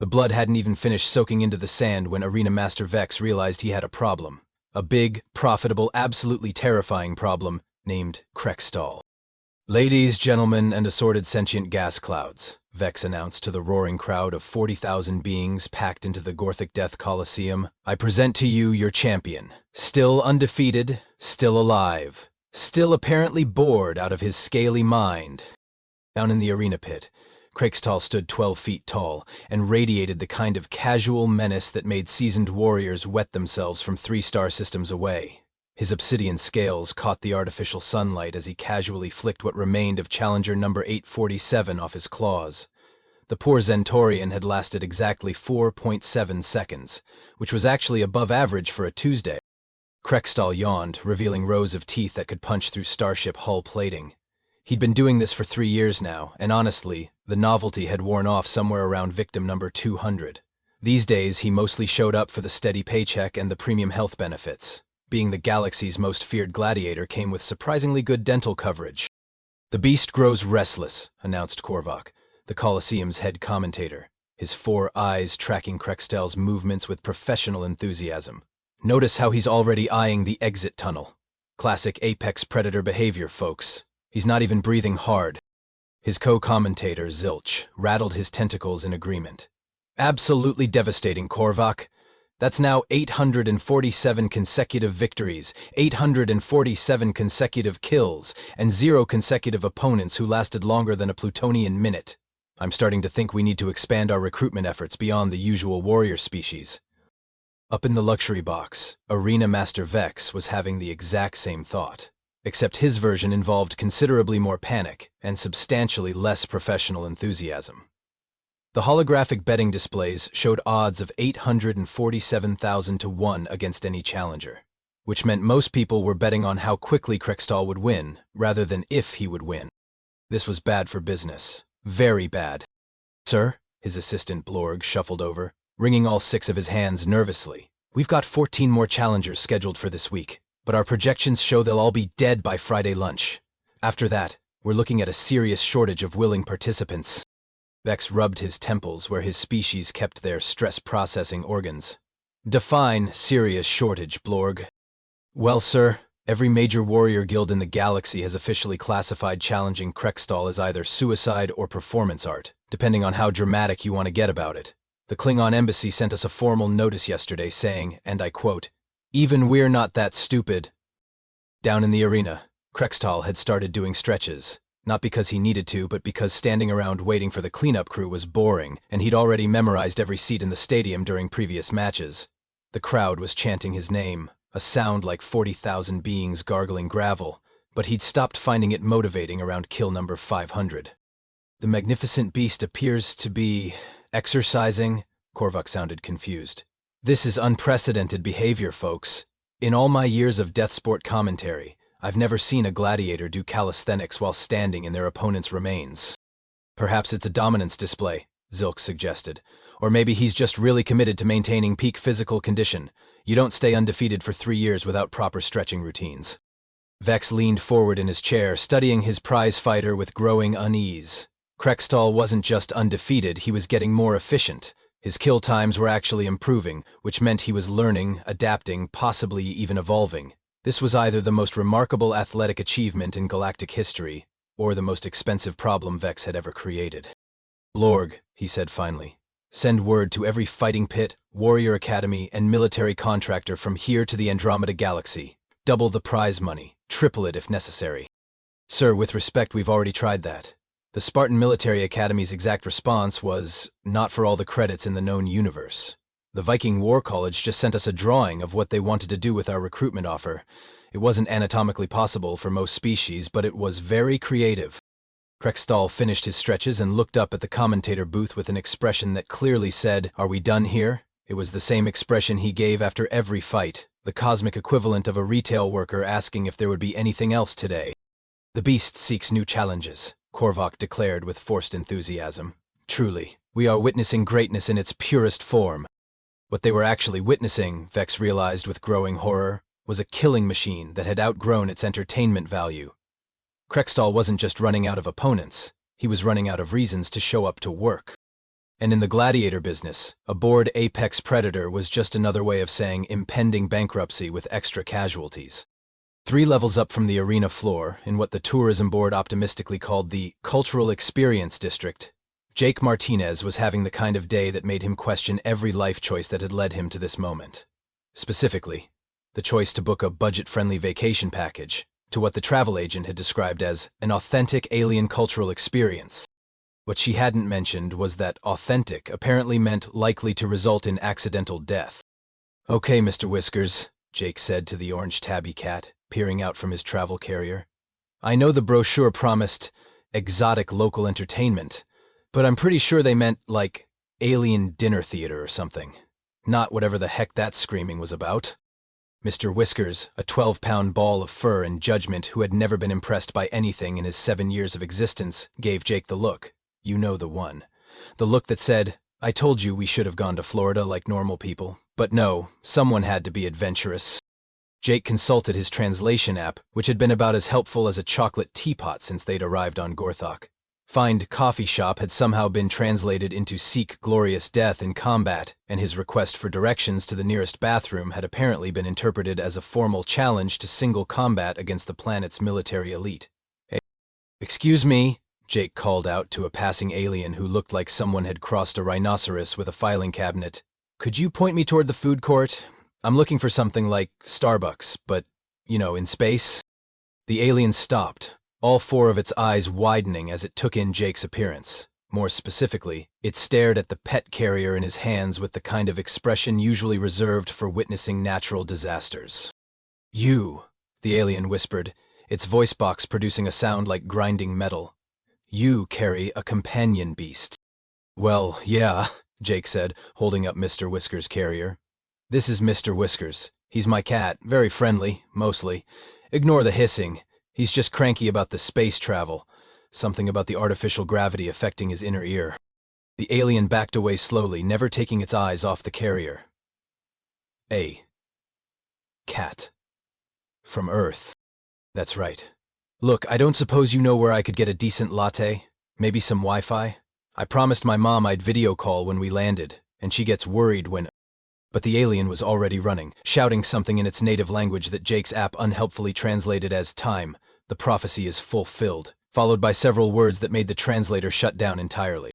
The blood hadn't even finished soaking into the sand when Arena Master Vex realized he had a problem. A big, profitable, absolutely terrifying problem named Krextall. "Ladies, gentlemen, and assorted sentient gas clouds," Vex announced to the roaring crowd of 40,000 beings packed into the Gothic Death Coliseum, "I present to you your champion. Still undefeated, still alive, still apparently bored out of his scaly mind." Down in the arena pit, Krextall stood 12 feet tall and radiated the kind of casual menace that made seasoned warriors wet themselves from 3-star systems away. His obsidian scales caught the artificial sunlight as he casually flicked what remained of Challenger number 847 off his claws. The poor Zentorian had lasted exactly 4.7 seconds, which was actually above average for a Tuesday. Krextall yawned, revealing rows of teeth that could punch through starship hull plating. He'd been doing this for 3 years now, and honestly, the novelty had worn off somewhere around victim number 200. These days, he mostly showed up for the steady paycheck and the premium health benefits. Being the galaxy's most feared gladiator came with surprisingly good dental coverage. "The beast grows restless," announced Korvac, the Coliseum's head commentator, his 4 eyes tracking Krextall's movements with professional enthusiasm. "Notice how he's already eyeing the exit tunnel. Classic apex predator behavior, folks. He's not even breathing hard." His co-commentator, Zilch, rattled his tentacles in agreement. "Absolutely devastating, Korvac. That's now 847 consecutive victories, 847 consecutive kills, and 0 consecutive opponents who lasted longer than a Plutonian minute. I'm starting to think we need to expand our recruitment efforts beyond the usual warrior species." Up in the luxury box, Arena Master Vex was having the exact same thought, except his version involved considerably more panic and substantially less professional enthusiasm. The holographic betting displays showed odds of 847,000 to 1 against any challenger, which meant most people were betting on how quickly Krextall would win, rather than if he would win. This was bad for business. Very bad. "Sir," his assistant Blorg shuffled over, wringing all 6 of his hands nervously. "We've got 14 more challengers scheduled for this week, but our projections show they'll all be dead by Friday lunch. After that, we're looking at a serious shortage of willing participants." Vex rubbed his temples where his species kept their stress-processing organs. "Define serious shortage, Blorg." "Well, sir, every major warrior guild in the galaxy has officially classified challenging Krextall as either suicide or performance art, depending on how dramatic you want to get about it. The Klingon embassy sent us a formal notice yesterday saying, and I quote, 'Even we're not that stupid.'" Down in the arena, Krextall had started doing stretches. Not because he needed to, but because standing around waiting for the cleanup crew was boring, and he'd already memorized every seat in the stadium during previous matches. The crowd was chanting his name, a sound like 40,000 beings gargling gravel, but he'd stopped finding it motivating around kill number 500. "The magnificent beast appears to be exercising," Korvac sounded confused. "This is unprecedented behavior, folks. In all my years of death sport commentary, I've never seen a gladiator do calisthenics while standing in their opponent's remains." "Perhaps it's a dominance display," Zilk suggested. "Or maybe he's just really committed to maintaining peak physical condition. You don't stay undefeated for 3 years without proper stretching routines." Vex leaned forward in his chair, studying his prize fighter with growing unease. Krextall wasn't just undefeated, he was getting more efficient. His kill times were actually improving, which meant he was learning, adapting, possibly even evolving. This was either the most remarkable athletic achievement in galactic history, or the most expensive problem Vex had ever created. "Blorg," he said finally, "send word to every fighting pit, warrior academy, and military contractor from here to the Andromeda Galaxy. Double the prize money, triple it if necessary." "Sir, with respect, we've already tried that." The Spartan Military Academy's exact response was, "Not for all the credits in the known universe. The Viking War College just sent us a drawing of what they wanted to do with our recruitment offer. It wasn't anatomically possible for most species, but it was very creative." Krextall finished his stretches and looked up at the commentator booth with an expression that clearly said, "Are we done here?" It was the same expression he gave after every fight, the cosmic equivalent of a retail worker asking if there would be anything else today. "The beast seeks new challenges," Korvac declared with forced enthusiasm. "Truly, we are witnessing greatness in its purest form." What they were actually witnessing, Vex realized with growing horror, was a killing machine that had outgrown its entertainment value. Krextall wasn't just running out of opponents, he was running out of reasons to show up to work. And in the gladiator business, a bored apex predator was just another way of saying impending bankruptcy with extra casualties. 3 levels up from the arena floor, in what the tourism board optimistically called the Cultural Experience District, Jake Martinez was having the kind of day that made him question every life choice that had led him to this moment. Specifically, the choice to book a budget-friendly vacation package to what the travel agent had described as an authentic alien cultural experience. What she hadn't mentioned was that authentic apparently meant likely to result in accidental death. "Okay, Mr. Whiskers," Jake said to the orange tabby cat, peering out from his travel carrier. "I know the brochure promised exotic local entertainment, but I'm pretty sure they meant, like, alien dinner theater or something. Not whatever the heck that screaming was about." Mr. Whiskers, a 12-pound ball of fur and judgment who had never been impressed by anything in his 7 years of existence, gave Jake the look. You know the one. The look that said, "I told you we should have gone to Florida like normal people. But no, someone had to be adventurous." Jake consulted his translation app, which had been about as helpful as a chocolate teapot since they'd arrived on Gorthok. Find coffee shop had somehow been translated into seek glorious death in combat, and his request for directions to the nearest bathroom had apparently been interpreted as a formal challenge to single combat against the planet's military elite. "Hey, excuse me," Jake called out to a passing alien who looked like someone had crossed a rhinoceros with a filing cabinet. "Could you point me toward the food court? I'm looking for something like Starbucks, but, in space." The alien stopped, all 4 of its eyes widening as it took in Jake's appearance. More specifically, it stared at the pet carrier in his hands with the kind of expression usually reserved for witnessing natural disasters. "You," the alien whispered, its voice box producing a sound like grinding metal. "You carry a companion beast." "Well, yeah," Jake said, holding up Mr. Whiskers' carrier. "This is Mr. Whiskers. He's my cat, very friendly, mostly. Ignore the hissing. He's just cranky about the space travel. Something about the artificial gravity affecting his inner ear." The alien backed away slowly, never taking its eyes off the carrier. "A cat. From Earth. That's right. Look, I don't suppose you know where I could get a decent latte? Maybe some Wi-Fi? I promised my mom I'd video call when we landed, and she gets worried when—" But the alien was already running, shouting something in its native language that Jake's app unhelpfully translated as "time, the prophecy is fulfilled," followed by several words that made the translator shut down entirely.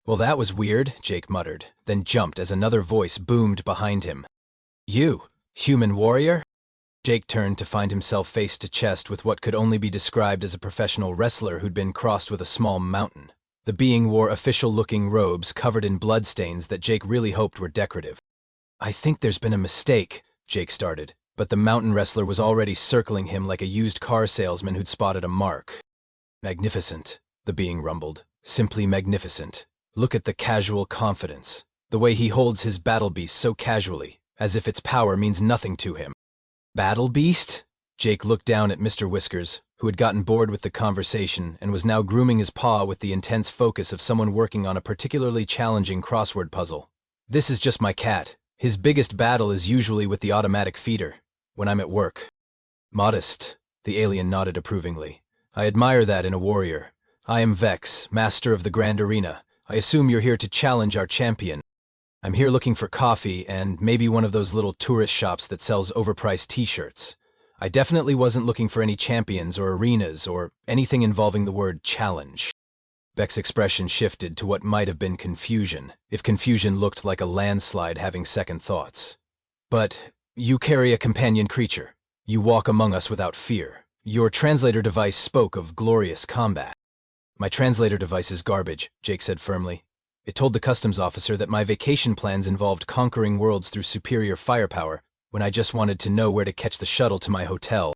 "Well, that was weird," Jake muttered, then jumped as another voice boomed behind him. "You, human warrior?" Jake turned to find himself face to chest with what could only be described as a professional wrestler who'd been crossed with a small mountain. The being wore official-looking robes covered in bloodstains that Jake really hoped were decorative. "I think there's been a mistake," Jake started, but the mountain wrestler was already circling him like a used car salesman who'd spotted a mark. "Magnificent," the being rumbled. "Simply magnificent. Look at the casual confidence. The way he holds his battle beast so casually, as if its power means nothing to him." "Battle beast?" Jake looked down at Mr. Whiskers, who had gotten bored with the conversation and was now grooming his paw with the intense focus of someone working on a particularly challenging crossword puzzle. "This is just my cat. His biggest battle is usually with the automatic feeder, when I'm at work." "Modest," the alien nodded approvingly. "I admire that in a warrior. I am Vex, master of the Grand Arena. I assume you're here to challenge our champion." "I'm here looking for coffee and maybe one of those little tourist shops that sells overpriced t-shirts. I definitely wasn't looking for any champions or arenas or anything involving the word challenge." Beck's expression shifted to what might have been confusion, if confusion looked like a landslide having second thoughts. "But you carry a companion creature. You walk among us without fear. Your translator device spoke of glorious combat." "My translator device is garbage," Jake said firmly. "It told the customs officer that my vacation plans involved conquering worlds through superior firepower, when I just wanted to know where to catch the shuttle to my hotel."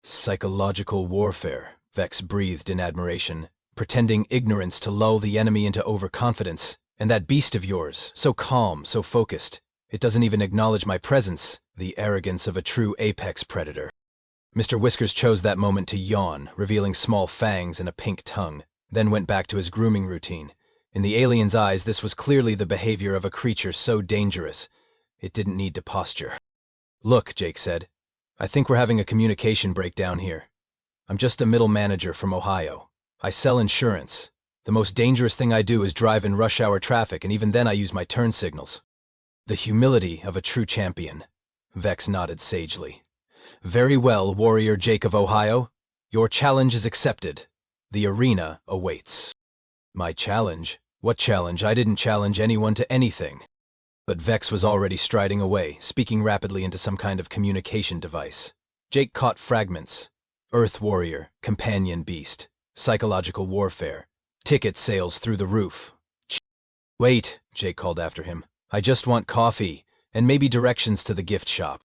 "Psychological warfare," Vex breathed in admiration, "pretending ignorance to lull the enemy into overconfidence. And that beast of yours, so calm, so focused. It doesn't even acknowledge my presence, the arrogance of a true apex predator." Mr. Whiskers chose that moment to yawn, revealing small fangs and a pink tongue, then went back to his grooming routine. In the alien's eyes, this was clearly the behavior of a creature so dangerous, it didn't need to posture. "Look," Jake said, "I think we're having a communication breakdown here. I'm just a middle manager from Ohio. I sell insurance. The most dangerous thing I do is drive in rush hour traffic, and even then I use my turn signals. The humility of a true champion. Vex nodded sagely. Very well, warrior Jake of Ohio. Your challenge is accepted. The arena awaits. My challenge? What challenge? I didn't challenge anyone to anything. But Vex was already striding away, speaking rapidly into some kind of communication device. Jake caught fragments. Earth warrior, companion beast, psychological warfare, ticket sales through the roof. Wait, Jake called after him. I just want coffee, and maybe directions to the gift shop.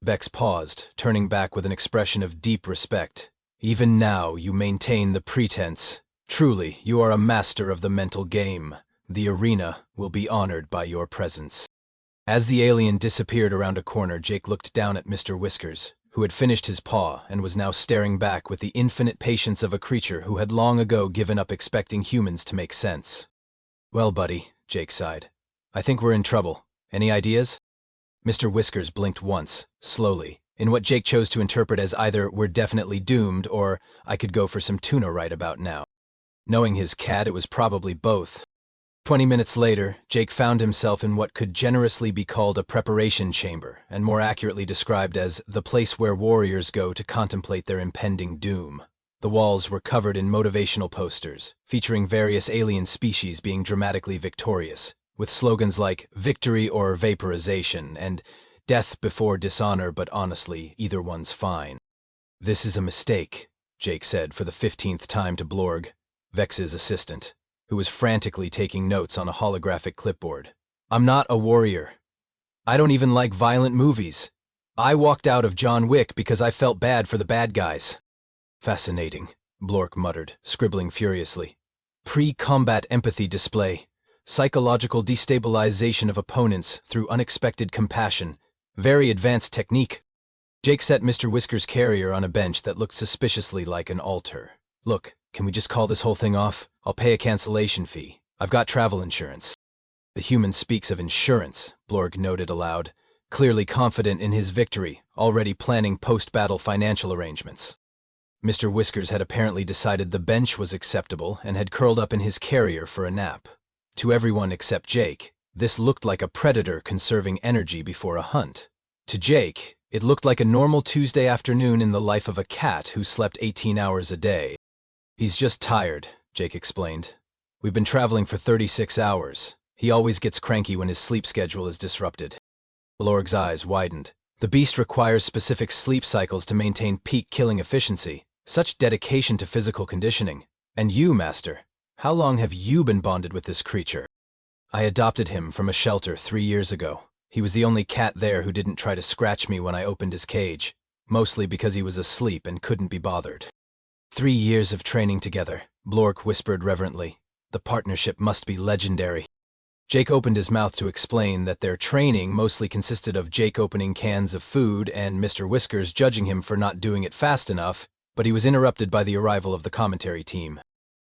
Vex paused, turning back with an expression of deep respect. Even now you maintain the pretense. Truly, you are a master of the mental game. The arena will be honored by your presence. As the alien disappeared around a corner, Jake looked down at Mr. Whiskers, who had finished his paw and was now staring back with the infinite patience of a creature who had long ago given up expecting humans to make sense. Well, buddy, Jake sighed. I think we're in trouble. Any ideas? Mr. Whiskers blinked once, slowly, in what Jake chose to interpret as either we're definitely doomed or I could go for some tuna right about now. Knowing his cat, it was probably both. 20 minutes later, Jake found himself in what could generously be called a preparation chamber, and more accurately described as the place where warriors go to contemplate their impending doom. The walls were covered in motivational posters, featuring various alien species being dramatically victorious, with slogans like victory or vaporization and death before dishonor, but honestly, either one's fine. This is a mistake, Jake said for the 15th time to Blorg, Vex's assistant, who was frantically taking notes on a holographic clipboard. I'm not a warrior. I don't even like violent movies. I walked out of John Wick because I felt bad for the bad guys. Fascinating, Blork muttered, scribbling furiously. Pre-combat empathy display. Psychological destabilization of opponents through unexpected compassion. Very advanced technique. Jake set Mr. Whiskers' carrier on a bench that looked suspiciously like an altar. Look, can we just call this whole thing off? I'll pay a cancellation fee. I've got travel insurance. The human speaks of insurance, Blorg noted aloud, clearly confident in his victory, already planning post-battle financial arrangements. Mr. Whiskers had apparently decided the bench was acceptable and had curled up in his carrier for a nap. To everyone except Jake, this looked like a predator conserving energy before a hunt. To Jake, it looked like a normal Tuesday afternoon in the life of a cat who slept 18 hours a day. He's just tired, Jake explained. We've been traveling for 36 hours. He always gets cranky when his sleep schedule is disrupted. Blorg's eyes widened. The beast requires specific sleep cycles to maintain peak killing efficiency. Such dedication to physical conditioning. And you, Master, how long have you been bonded with this creature? I adopted him from a shelter 3 years ago. He was the only cat there who didn't try to scratch me when I opened his cage, mostly because he was asleep and couldn't be bothered. 3 years of training together, Blork whispered reverently. The partnership must be legendary. Jake opened his mouth to explain that their training mostly consisted of Jake opening cans of food and Mr. Whiskers judging him for not doing it fast enough, but he was interrupted by the arrival of the commentary team.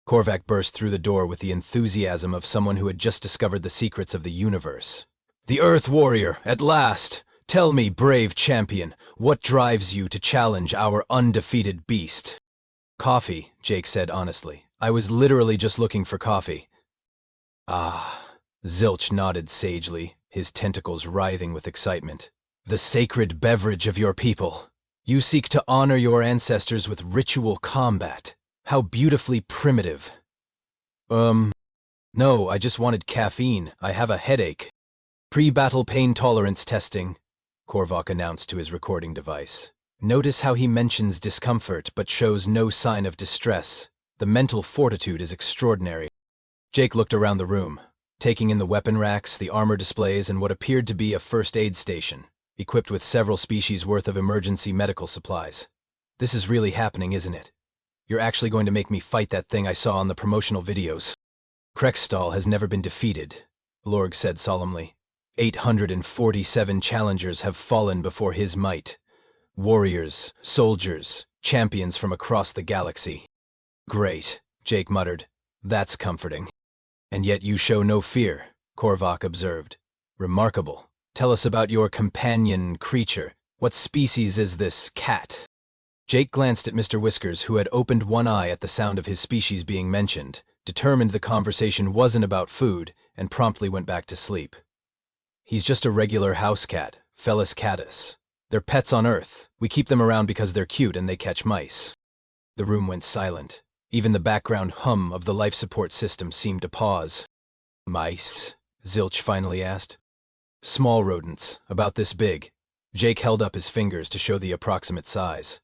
Korvac burst through the door with the enthusiasm of someone who had just discovered the secrets of the universe. The Earth Warrior, at last! Tell me, brave champion, what drives you to challenge our undefeated beast? Coffee, Jake said honestly. I was literally just looking for coffee. Ah, Zilch nodded sagely, his tentacles writhing with excitement. The sacred beverage of your people. You seek to honor your ancestors with ritual combat. How beautifully primitive. No, I just wanted caffeine. I have a headache. Pre-battle pain tolerance testing, Korvac announced to his recording device. Notice how he mentions discomfort but shows no sign of distress. The mental fortitude is extraordinary. Jake looked around the room, taking in the weapon racks, the armor displays, and what appeared to be a first aid station, equipped with several species worth of emergency medical supplies. This is really happening, isn't it? You're actually going to make me fight that thing I saw on the promotional videos. Krexstall has never been defeated, Lorg said solemnly. 847 challengers have fallen before his might. Warriors, soldiers, champions from across the galaxy. Great, Jake muttered. That's comforting. And yet you show no fear, Korvac observed. Remarkable. Tell us about your companion creature. What species is this cat? Jake glanced at Mr. Whiskers, who had opened one eye at the sound of his species being mentioned, determined the conversation wasn't about food, and promptly went back to sleep. He's just a regular house cat, Felis catus. They're pets on Earth. We keep them around because they're cute and they catch mice. The room went silent. Even the background hum of the life support system seemed to pause. Mice? Zilch finally asked. Small rodents, about this big. Jake held up his fingers to show the approximate size.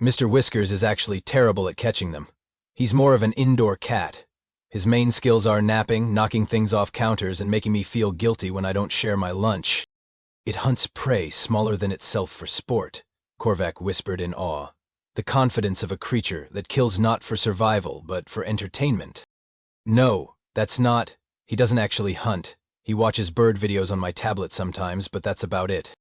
Mr. Whiskers is actually terrible at catching them. He's more of an indoor cat. His main skills are napping, knocking things off counters, and making me feel guilty when I don't share my lunch. It hunts prey smaller than itself for sport, Korvac whispered in awe. The confidence of a creature that kills not for survival, but for entertainment. No, that's not. He doesn't actually hunt. He watches bird videos on my tablet sometimes, but that's about it.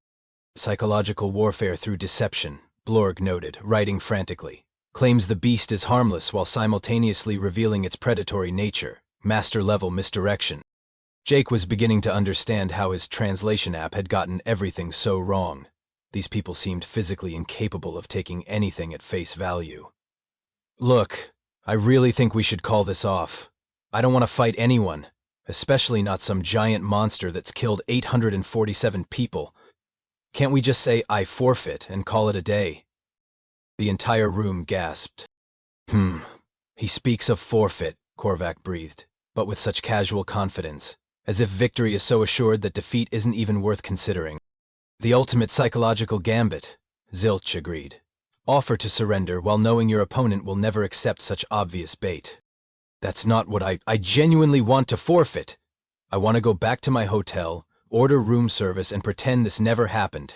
Psychological warfare through deception, Blorg noted, writing frantically. Claims the beast is harmless while simultaneously revealing its predatory nature. Master-level misdirection. Jake was beginning to understand how his translation app had gotten everything so wrong. These people seemed physically incapable of taking anything at face value. Look, I really think we should call this off. I don't want to fight anyone, especially not some giant monster that's killed 847 people. Can't we just say I forfeit and call it a day? The entire room gasped. He speaks of forfeit, Korvac breathed, but with such casual confidence, as if victory is so assured that defeat isn't even worth considering. The ultimate psychological gambit, Zilch agreed. Offer to surrender while knowing your opponent will never accept such obvious bait. That's not what I genuinely want to forfeit. I want to go back to my hotel, order room service, and pretend this never happened.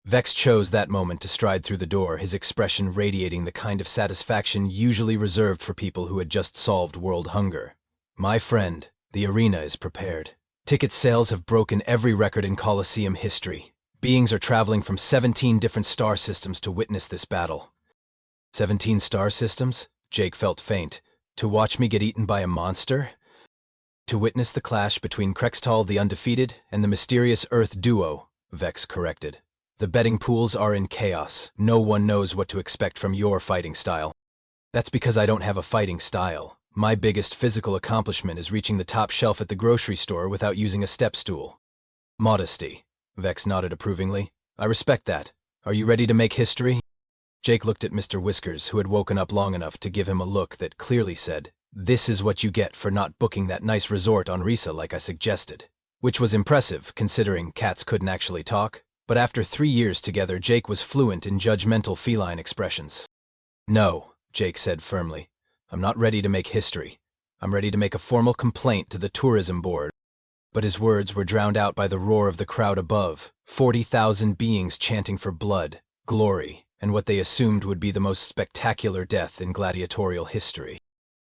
Vex chose that moment to stride through the door, his expression radiating the kind of satisfaction usually reserved for people who had just solved world hunger. My friend, the arena is prepared. Ticket sales have broken every record in Colosseum history. Beings are traveling from 17 different star systems to witness this battle. 17 star systems? Jake felt faint. To watch me get eaten by a monster? To witness the clash between Krextall the Undefeated and the mysterious Earth duo, Vex corrected. The betting pools are in chaos. No one knows what to expect from your fighting style. That's because I don't have a fighting style. My biggest physical accomplishment is reaching the top shelf at the grocery store without using a step stool. Modesty. Vex nodded approvingly. I respect that. Are you ready to make history? Jake looked at Mr. Whiskers, who had woken up long enough to give him a look that clearly said, "This is what you get for not booking that nice resort on Risa like I suggested." Which was impressive, considering cats couldn't actually talk. But after 3 years together, Jake was fluent in judgmental feline expressions. No, Jake said firmly. I'm not ready to make history. I'm ready to make a formal complaint to the tourism board. But his words were drowned out by the roar of the crowd above, 40,000 beings chanting for blood, glory, and what they assumed would be the most spectacular death in gladiatorial history.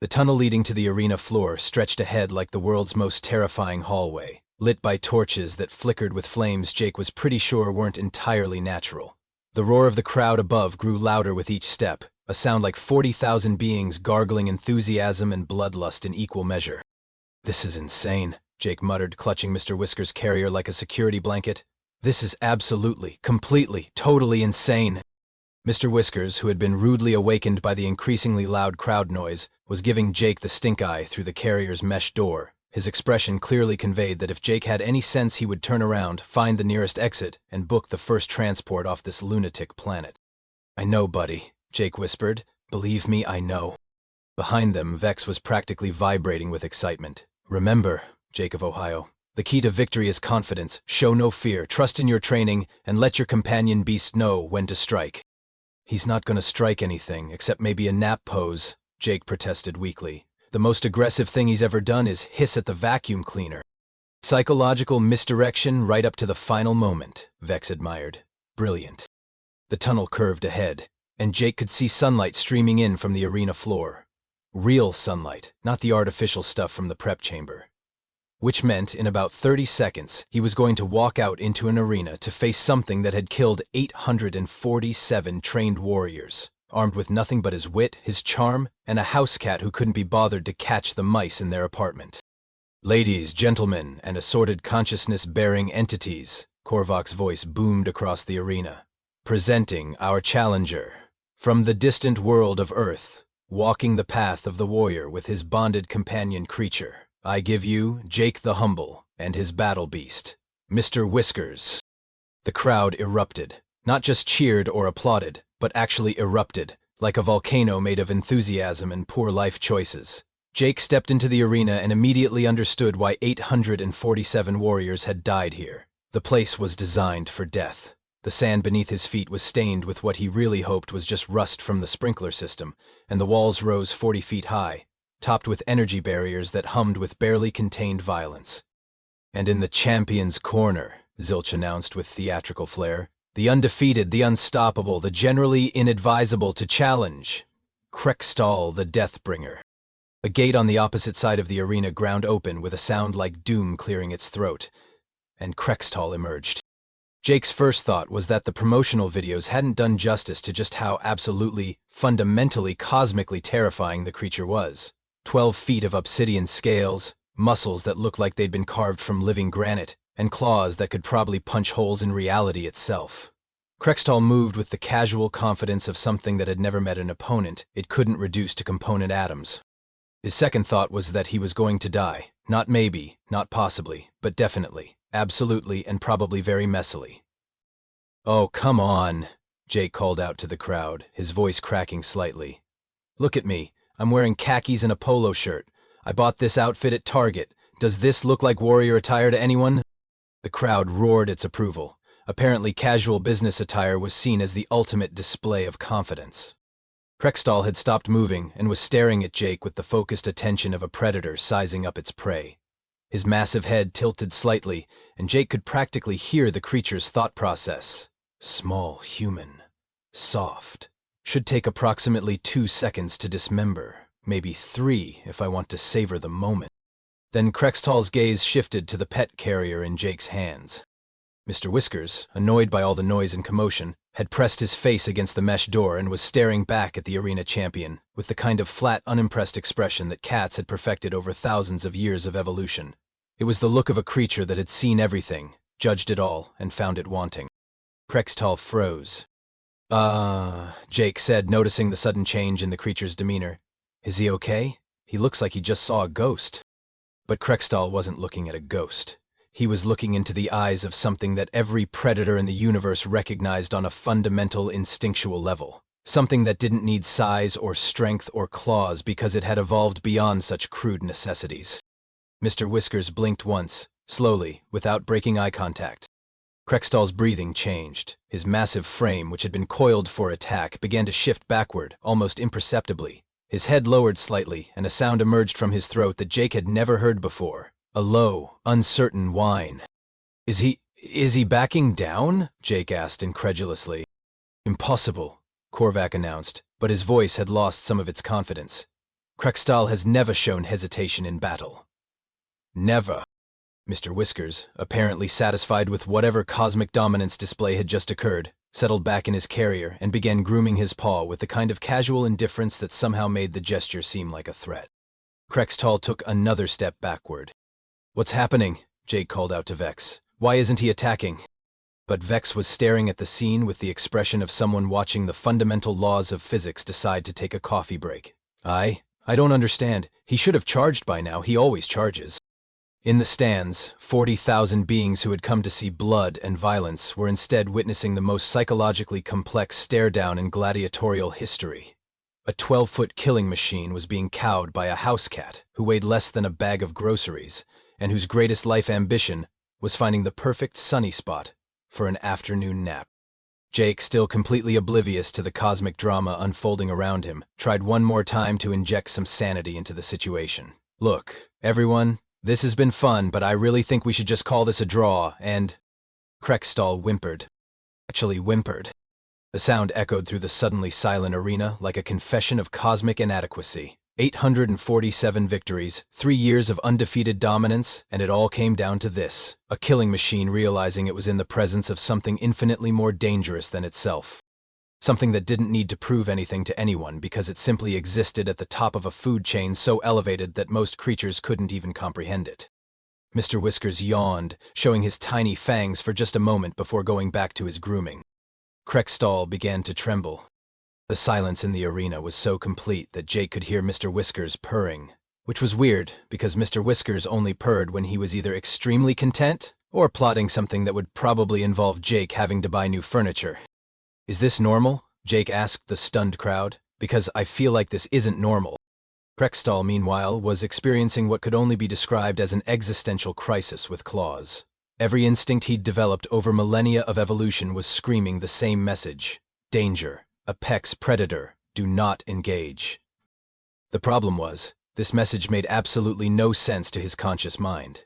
The tunnel leading to the arena floor stretched ahead like the world's most terrifying hallway, lit by torches that flickered with flames Jake was pretty sure weren't entirely natural. The roar of the crowd above grew louder with each step, a sound like 40,000 beings gargling enthusiasm and bloodlust in equal measure. This is insane, Jake muttered, clutching Mr. Whiskers' carrier like a security blanket. This is absolutely, completely, totally insane. Mr. Whiskers, who had been rudely awakened by the increasingly loud crowd noise, was giving Jake the stink eye through the carrier's mesh door. His expression clearly conveyed that if Jake had any sense he would turn around, find the nearest exit, and book the first transport off this lunatic planet. I know, buddy, Jake whispered. Believe me, I know. Behind them, Vex was practically vibrating with excitement. Remember, Jake of Ohio, the key to victory is confidence. Show no fear, trust in your training, and let your companion beast know when to strike. He's not going to strike anything, except maybe a nap pose, Jake protested weakly. The most aggressive thing he's ever done is hiss at the vacuum cleaner. Psychological misdirection right up to the final moment, Vex admired. Brilliant. The tunnel curved ahead, and Jake could see sunlight streaming in from the arena floor. Real sunlight, not the artificial stuff from the prep chamber. Which meant, in about 30 seconds, he was going to walk out into an arena to face something that had killed 847 trained warriors, armed with nothing but his wit, his charm, and a house cat who couldn't be bothered to catch the mice in their apartment. Ladies, gentlemen, and assorted consciousness-bearing entities, Korvac's voice boomed across the arena. Presenting our challenger. From the distant world of Earth, walking the path of the warrior with his bonded companion creature. I give you Jake the Humble and his battle beast, Mr. Whiskers. The crowd erupted, not just cheered or applauded, but actually erupted, like a volcano made of enthusiasm and poor life choices. Jake stepped into the arena and immediately understood why 847 warriors had died here. The place was designed for death. The sand beneath his feet was stained with what he really hoped was just rust from the sprinkler system, and the walls rose 40 feet high, topped with energy barriers that hummed with barely contained violence. And in the champion's corner, Zilch announced with theatrical flair, the undefeated, the unstoppable, the generally inadvisable to challenge, Krekstal the Deathbringer. A gate on the opposite side of the arena ground open with a sound like doom clearing its throat, and Krekstal emerged. Jake's first thought was that the promotional videos hadn't done justice to just how absolutely, fundamentally, cosmically terrifying the creature was. 12 feet of obsidian scales, muscles that looked like they'd been carved from living granite, and claws that could probably punch holes in reality itself. Krekstal moved with the casual confidence of something that had never met an opponent it couldn't reduce to component atoms. His second thought was that he was going to die. Not maybe, not possibly, but definitely, absolutely, and probably very messily. "Oh, come on," Jake called out to the crowd, his voice cracking slightly. "Look at me. I'm wearing khakis and a polo shirt. I bought this outfit at Target. Does this look like warrior attire to anyone?" The crowd roared its approval. Apparently, casual business attire was seen as the ultimate display of confidence. Krekstal had stopped moving and was staring at Jake with the focused attention of a predator sizing up its prey. His massive head tilted slightly, and Jake could practically hear the creature's thought process. Small human. Soft. Should take approximately 2 seconds to dismember. Maybe 3 if I want to savor the moment. Then Krekstal's gaze shifted to the pet carrier in Jake's hands. Mr. Whiskers, annoyed by all the noise and commotion, had pressed his face against the mesh door and was staring back at the arena champion with the kind of flat, unimpressed expression that cats had perfected over thousands of years of evolution. It was the look of a creature that had seen everything, judged it all, and found it wanting. Krekstal froze. Jake said, noticing the sudden change in the creature's demeanor. "Is he okay? He looks like he just saw a ghost." But Krekstal wasn't looking at a ghost. He was looking into the eyes of something that every predator in the universe recognized on a fundamental instinctual level. Something that didn't need size or strength or claws because it had evolved beyond such crude necessities. Mr. Whiskers blinked once, slowly, without breaking eye contact. Krekstal's breathing changed. His massive frame, which had been coiled for attack, began to shift backward, almost imperceptibly. His head lowered slightly, and a sound emerged from his throat that Jake had never heard before. A low, uncertain whine. Is he backing down?" Jake asked incredulously. "Impossible," Korvac announced, but his voice had lost some of its confidence. "Krekstal has never shown hesitation in battle." "Never." Mr. Whiskers, apparently satisfied with whatever cosmic dominance display had just occurred, settled back in his carrier and began grooming his paw with the kind of casual indifference that somehow made the gesture seem like a threat. Krekstal took another step backward. "What's happening?" Jake called out to Vex. "Why isn't he attacking?" But Vex was staring at the scene with the expression of someone watching the fundamental laws of physics decide to take a coffee break. I don't understand. He should have charged by now. He always charges." In the stands, 40,000 beings who had come to see blood and violence were instead witnessing the most psychologically complex stare-down in gladiatorial history. A 12-foot killing machine was being cowed by a house cat who weighed less than a bag of groceries, and whose greatest life ambition was finding the perfect sunny spot for an afternoon nap. Jake, still completely oblivious to the cosmic drama unfolding around him, tried one more time to inject some sanity into the situation. "Look, everyone, this has been fun, but I really think we should just call this a draw, and—" Krekstal whimpered. Actually whimpered. The sound echoed through the suddenly silent arena like a confession of cosmic inadequacy. 847 victories, 3 years of undefeated dominance, and it all came down to this: a killing machine realizing it was in the presence of something infinitely more dangerous than itself. Something that didn't need to prove anything to anyone because it simply existed at the top of a food chain so elevated that most creatures couldn't even comprehend it. Mr. Whiskers yawned, showing his tiny fangs for just a moment before going back to his grooming. Krekstal began to tremble. The silence in the arena was so complete that Jake could hear Mr. Whiskers purring, which was weird because Mr. Whiskers only purred when he was either extremely content or plotting something that would probably involve Jake having to buy new furniture. "Is this normal?" Jake asked the stunned crowd, "because I feel like this isn't normal." Krextall, meanwhile, was experiencing what could only be described as an existential crisis with claws. Every instinct he'd developed over millennia of evolution was screaming the same message: danger, apex predator, do not engage. The problem was, this message made absolutely no sense to his conscious mind.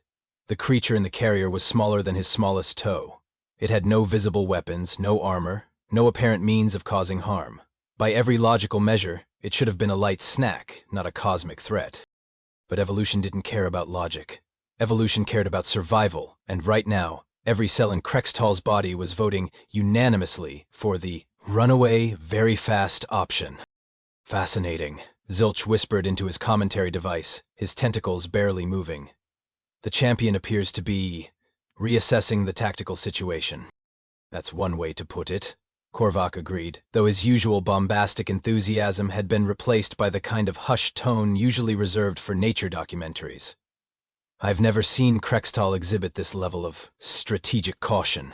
The creature in the carrier was smaller than his smallest toe. It had no visible weapons, no armor, no apparent means of causing harm. By every logical measure, it should have been a light snack, not a cosmic threat. But evolution didn't care about logic. Evolution cared about survival, and right now, every cell in Krextall's body was voting unanimously for the runaway, very fast option. "Fascinating," Zilch whispered into his commentary device, his tentacles barely moving. "The champion appears to be reassessing the tactical situation." "That's one way to put it," Korvac agreed, though his usual bombastic enthusiasm had been replaced by the kind of hushed tone usually reserved for nature documentaries. "I've never seen Krextall exhibit this level of strategic caution."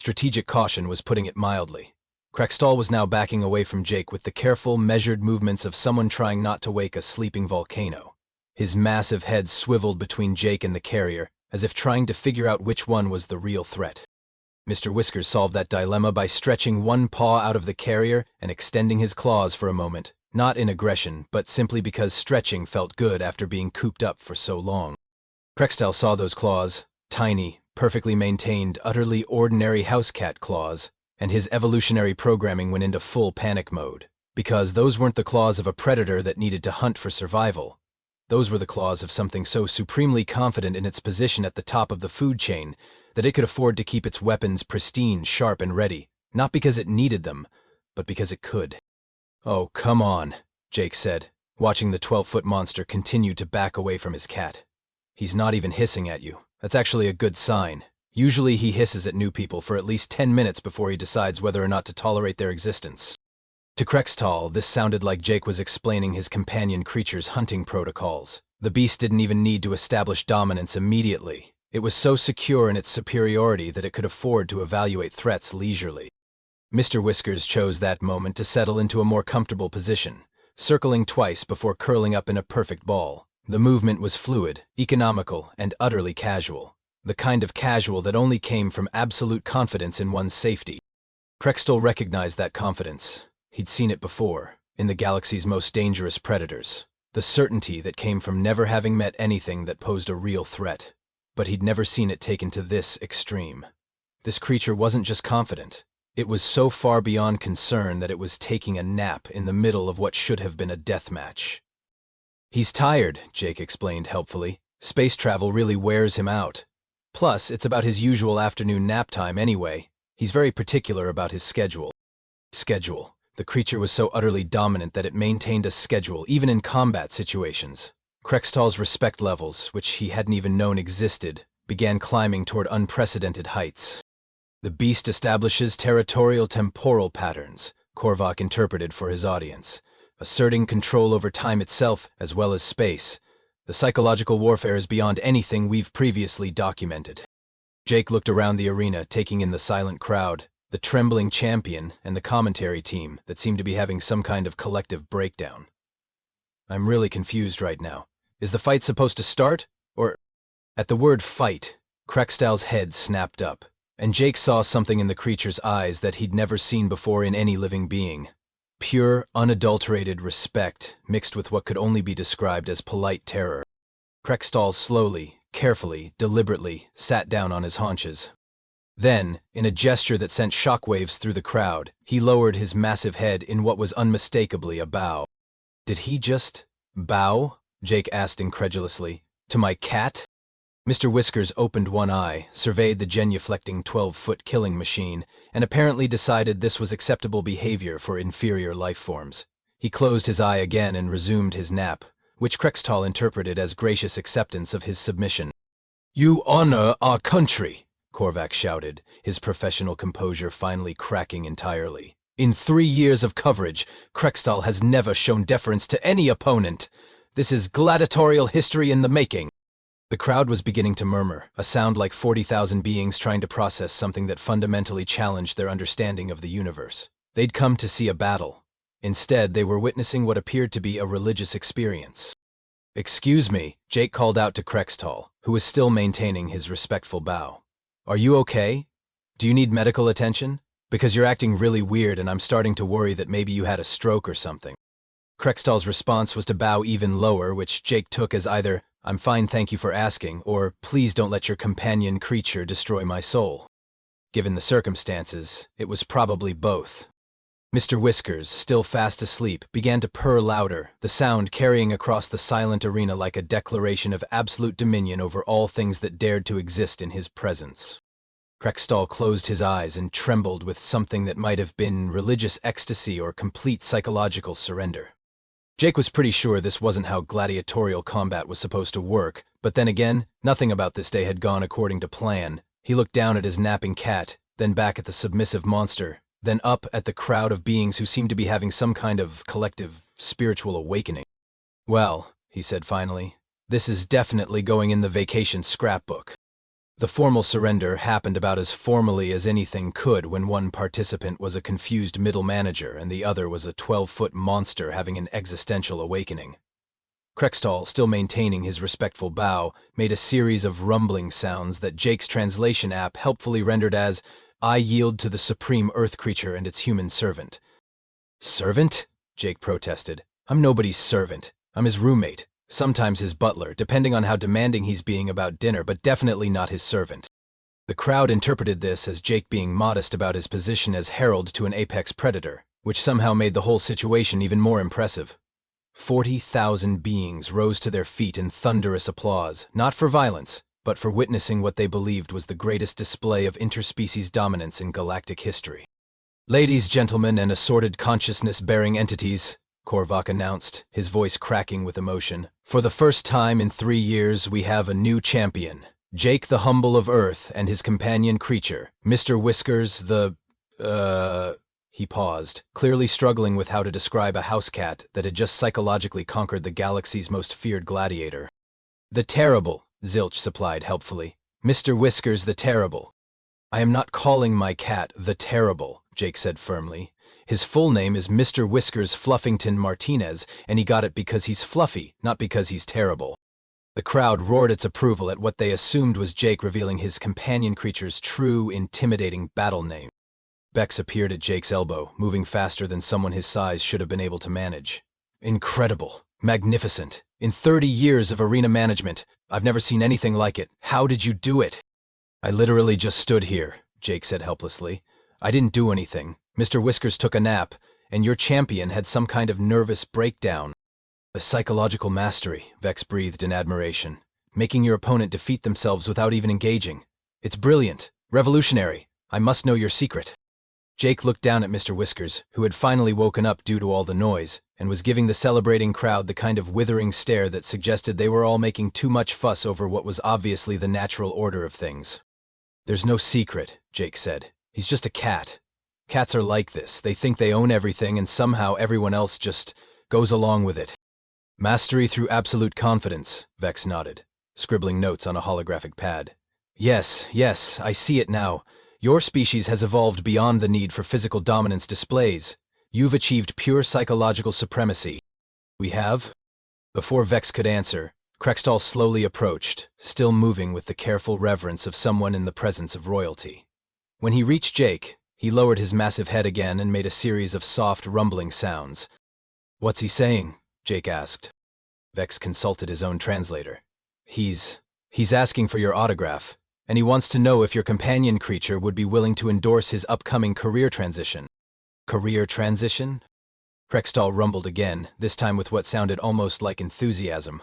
Strategic caution was putting it mildly. Krextall was now backing away from Jake with the careful, measured movements of someone trying not to wake a sleeping volcano. His massive head swiveled between Jake and the carrier, as if trying to figure out which one was the real threat. Mr. Whiskers solved that dilemma by stretching one paw out of the carrier and extending his claws for a moment, not in aggression, but simply because stretching felt good after being cooped up for so long. Krextall saw those claws, tiny, perfectly maintained, utterly ordinary house cat claws, and his evolutionary programming went into full panic mode, because those weren't the claws of a predator that needed to hunt for survival. Those were the claws of something so supremely confident in its position at the top of the food chain that it could afford to keep its weapons pristine, sharp, and ready, not because it needed them, but because it could. "Oh, come on," Jake said, watching the 12-foot monster continue to back away from his cat. "He's not even hissing at you. That's actually a good sign. Usually he hisses at new people for at least 10 minutes before he decides whether or not to tolerate their existence." To Krextall, this sounded like Jake was explaining his companion creature's hunting protocols. The beast didn't even need to establish dominance immediately. It was so secure in its superiority that it could afford to evaluate threats leisurely. Mr. Whiskers chose that moment to settle into a more comfortable position, circling twice before curling up in a perfect ball. The movement was fluid, economical, and utterly casual. The kind of casual that only came from absolute confidence in one's safety. Krextall recognized that confidence. He'd seen it before, in the galaxy's most dangerous predators. The certainty that came from never having met anything that posed a real threat. But he'd never seen it taken to this extreme. This creature wasn't just confident. It was so far beyond concern that it was taking a nap in the middle of what should have been a death match. "He's tired," Jake explained helpfully. "Space travel really wears him out. Plus, it's about his usual afternoon nap time anyway. He's very particular about his schedule." Schedule. The creature was so utterly dominant that it maintained a schedule even in combat situations. Krextall's respect levels, which he hadn't even known existed, began climbing toward unprecedented heights. "The beast establishes territorial temporal patterns," Korvac interpreted for his audience, "asserting control over time itself as well as space. The psychological warfare is beyond anything we've previously documented." Jake looked around the arena, taking in the silent crowd, the trembling champion, and the commentary team that seemed to be having some kind of collective breakdown. "I'm really confused right now. Is the fight supposed to start, or—" At the word fight, Krextall's head snapped up, and Jake saw something in the creature's eyes that he'd never seen before in any living being. Pure, unadulterated respect mixed with what could only be described as polite terror. Krextall slowly, carefully, deliberately sat down on his haunches. Then, in a gesture that sent shockwaves through the crowd, he lowered his massive head in what was unmistakably a bow. "Did he just bow?" Jake asked incredulously. "To my cat?" Mr. Whiskers opened one eye, surveyed the genuflecting 12-foot killing machine, and apparently decided this was acceptable behavior for inferior life forms. He closed his eye again and resumed his nap, which Krextall interpreted as gracious acceptance of his submission. "You honor our country," Korvac shouted, his professional composure finally cracking entirely. In 3 years of coverage, Krextall has never shown deference to any opponent. This is gladiatorial history in the making. The crowd was beginning to murmur, a sound like 40,000 beings trying to process something that fundamentally challenged their understanding of the universe. They'd come to see a battle. Instead, they were witnessing what appeared to be a religious experience. "Excuse me," Jake called out to Krextall, who was still maintaining his respectful bow. "Are you okay? Do you need medical attention? Because you're acting really weird and I'm starting to worry that maybe you had a stroke or something." Krextall's response was to bow even lower, which Jake took as either, "I'm fine, thank you for asking," or "Please don't let your companion creature destroy my soul." Given the circumstances, it was probably both. Mr. Whiskers, still fast asleep, began to purr louder, the sound carrying across the silent arena like a declaration of absolute dominion over all things that dared to exist in his presence. Krextall closed his eyes and trembled with something that might have been religious ecstasy or complete psychological surrender. Jake was pretty sure this wasn't how gladiatorial combat was supposed to work, but then again, nothing about this day had gone according to plan. He looked down at his napping cat, then back at the submissive monster, then up at the crowd of beings who seemed to be having some kind of collective spiritual awakening. "Well," he said finally, "this is definitely going in the vacation scrapbook." The formal surrender happened about as formally as anything could when one participant was a confused middle manager and the other was a 12-foot monster having an existential awakening. Krextall, still maintaining his respectful bow, made a series of rumbling sounds that Jake's translation app helpfully rendered as, "I yield to the supreme earth creature and its human servant." "Servant?" Jake protested. "I'm nobody's servant. I'm his roommate. Sometimes his butler, depending on how demanding he's being about dinner, but definitely not his servant." The crowd interpreted this as Jake being modest about his position as herald to an apex predator, which somehow made the whole situation even more impressive. 40,000 beings rose to their feet in thunderous applause, not for violence, but for witnessing what they believed was the greatest display of interspecies dominance in galactic history. "Ladies, gentlemen, and assorted consciousness-bearing entities," Korvac announced, his voice cracking with emotion. "For the first time in 3 years, we have a new champion. Jake the Humble of Earth and his companion creature, Mr. Whiskers the... He paused, clearly struggling with how to describe a house cat that had just psychologically conquered the galaxy's most feared gladiator. "The Terrible," Zilch supplied helpfully. "Mr. Whiskers the Terrible." "I am not calling my cat the Terrible," Jake said firmly. "His full name is Mr. Whiskers Fluffington Martinez, and he got it because he's fluffy, not because he's terrible." The crowd roared its approval at what they assumed was Jake revealing his companion creature's true, intimidating battle name. Bex appeared at Jake's elbow, moving faster than someone his size should have been able to manage. "Incredible. Magnificent. In 30 years of arena management, I've never seen anything like it. How did you do it?" "I literally just stood here," Jake said helplessly. "I didn't do anything. Mr. Whiskers took a nap, and your champion had some kind of nervous breakdown." "The psychological mastery," Vex breathed in admiration. "Making your opponent defeat themselves without even engaging. It's brilliant. Revolutionary. I must know your secret." Jake looked down at Mr. Whiskers, who had finally woken up due to all the noise, and was giving the celebrating crowd the kind of withering stare that suggested they were all making too much fuss over what was obviously the natural order of things. "There's no secret," Jake said. "He's just a cat. Cats are like this. They think they own everything and somehow everyone else just goes along with it." "Mastery through absolute confidence," Vex nodded, scribbling notes on a holographic pad. Yes, I see it now. Your species has evolved beyond the need for physical dominance displays. You've achieved pure psychological supremacy." "We have?" Before Vex could answer, Krextall slowly approached, still moving with the careful reverence of someone in the presence of royalty. When he reached Jake, he lowered his massive head again and made a series of soft, rumbling sounds. "What's he saying?" Jake asked. Vex consulted his own translator. He's asking for your autograph, and he wants to know if your companion creature would be willing to endorse his upcoming career transition." "Career transition?" Krextall rumbled again, this time with what sounded almost like enthusiasm.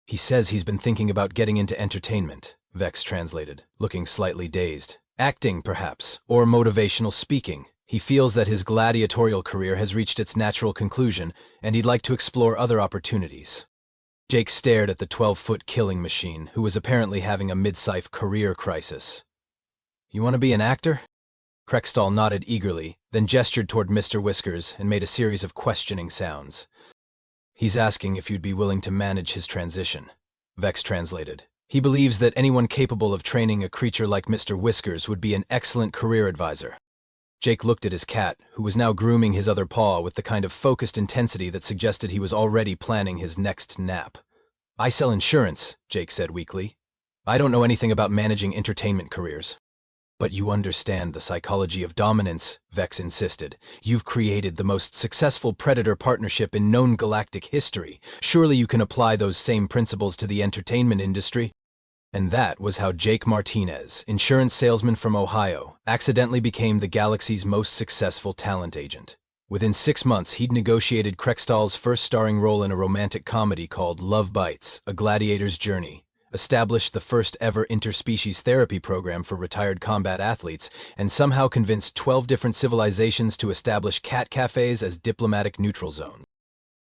"He says he's been thinking about getting into entertainment," Vex translated, looking slightly dazed. "Acting, perhaps, or motivational speaking. He feels that his gladiatorial career has reached its natural conclusion, and he'd like to explore other opportunities." Jake stared at the 12-foot killing machine, who was apparently having a mid-life career crisis. "You want to be an actor?" Krextall nodded eagerly, then gestured toward Mr. Whiskers and made a series of questioning sounds. "He's asking if you'd be willing to manage his transition," Vex translated. "He believes that anyone capable of training a creature like Mr. Whiskers would be an excellent career advisor." Jake looked at his cat, who was now grooming his other paw with the kind of focused intensity that suggested he was already planning his next nap. "I sell insurance," Jake said weakly. "I don't know anything about managing entertainment careers." "But you understand the psychology of dominance," Vex insisted. "You've created the most successful predator partnership in known galactic history. Surely you can apply those same principles to the entertainment industry." And that was how Jake Martinez, insurance salesman from Ohio, accidentally became the galaxy's most successful talent agent. Within 6 months, he'd negotiated Kreckstall's first starring role in a romantic comedy called Love Bites, A Gladiator's Journey, established the first ever interspecies therapy program for retired combat athletes, and somehow convinced 12 different civilizations to establish cat cafes as diplomatic neutral zones.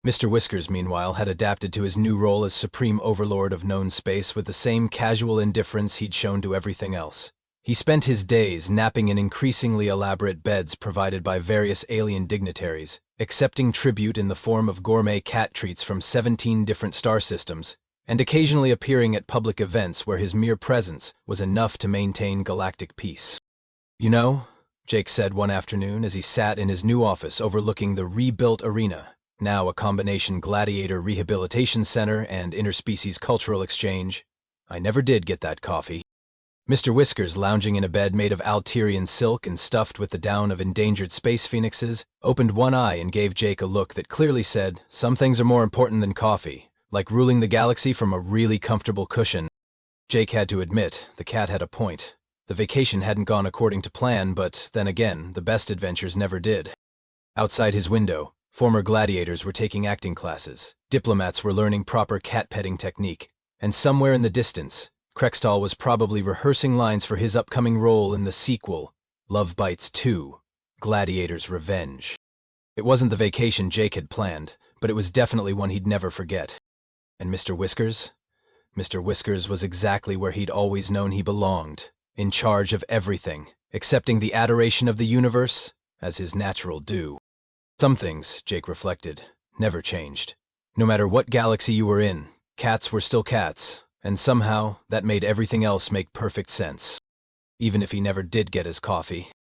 Mr. Whiskers, meanwhile, had adapted to his new role as supreme overlord of known space with the same casual indifference he'd shown to everything else. He spent his days napping in increasingly elaborate beds provided by various alien dignitaries, accepting tribute in the form of gourmet cat treats from 17 different star systems, and occasionally appearing at public events where his mere presence was enough to maintain galactic peace. "You know," Jake said one afternoon as he sat in his new office overlooking the rebuilt arena, now a combination gladiator rehabilitation center and interspecies cultural exchange, "I never did get that coffee." Mr. Whiskers, lounging in a bed made of Alterian silk and stuffed with the down of endangered space phoenixes, opened one eye and gave Jake a look that clearly said, "Some things are more important than coffee, like ruling the galaxy from a really comfortable cushion." Jake had to admit, the cat had a point. The vacation hadn't gone according to plan, but then again, the best adventures never did. Outside his window, former gladiators were taking acting classes, diplomats were learning proper cat-petting technique, and somewhere in the distance, Kreckstall was probably rehearsing lines for his upcoming role in the sequel, Love Bites 2, Gladiator's Revenge. It wasn't the vacation Jake had planned, but it was definitely one he'd never forget. And Mr. Whiskers? Mr. Whiskers was exactly where he'd always known he belonged, in charge of everything, accepting the adoration of the universe as his natural due. Some things, Jake reflected, never changed. No matter what galaxy you were in, cats were still cats, and somehow that made everything else make perfect sense. Even if he never did get his coffee.